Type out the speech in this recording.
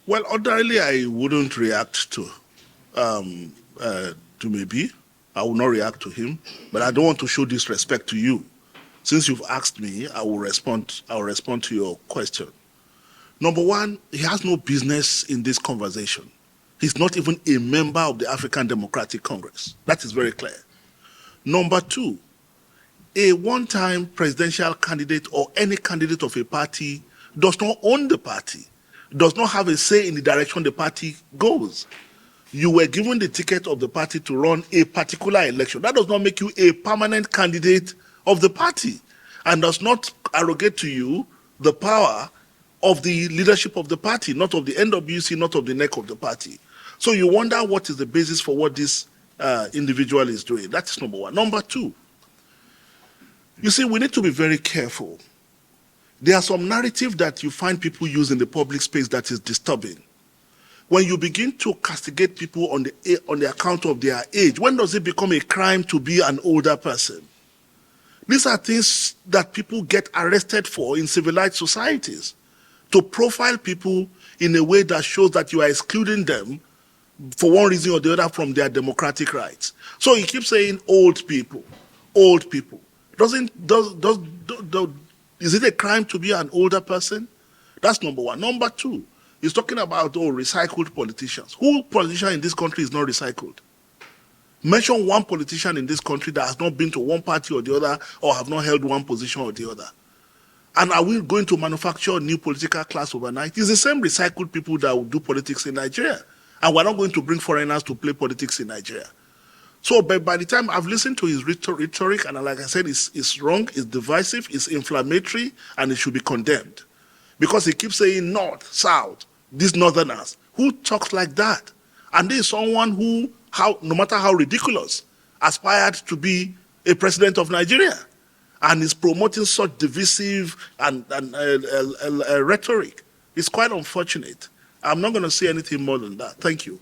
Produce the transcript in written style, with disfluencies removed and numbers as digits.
Well, ordinarily, I wouldn't react to Dumebi. I will not react to him, but I don't want to show disrespect to you. Since you've asked me, I will respond to your question. Number one, he has no business in this conversation. He's not even a member of the African Democratic Congress. That is very clear. Number two, a one-time presidential candidate or any candidate of a party does not own the party, does not have a say in the direction the party goes. You were given the ticket of the party to run a particular election. That does not make you a permanent candidate of the party and does not arrogate to you the power of the leadership of the party, not of the NWC, not of the neck of the party. So you wonder what is the basis for what this individual is doing. That's number one. Number two, you see, we need to be very careful. There are some narrative that you find people use in the public space that is disturbing. When you begin to castigate people on the account of their age, when does it become a crime to be an older person? These are things that people get arrested for in civilized societies, to profile people in a way that shows that you are excluding them for one reason or the other from their democratic rights. So he keeps saying old people, old people. Is it a crime to be an older person? That's number one. Number two, he's talking about recycled politicians. Who politician in this country is not recycled? Mention one politician in this country that has not been to one party or the other or have not held one position or the other. And are we going to manufacture a new political class overnight? It's the same recycled people that will do politics in Nigeria. And we're not going to bring foreigners to play politics in Nigeria. So by the time I've listened to his rhetoric, and like I said, it's wrong, it's divisive, it's inflammatory, and it should be condemned. Because he keeps saying north, south, these northerners. Who talks like that? And there is someone who, no matter how ridiculous, aspired to be a president of Nigeria and is promoting such divisive and rhetoric. It's quite unfortunate. I'm not going to say anything more than that. Thank you.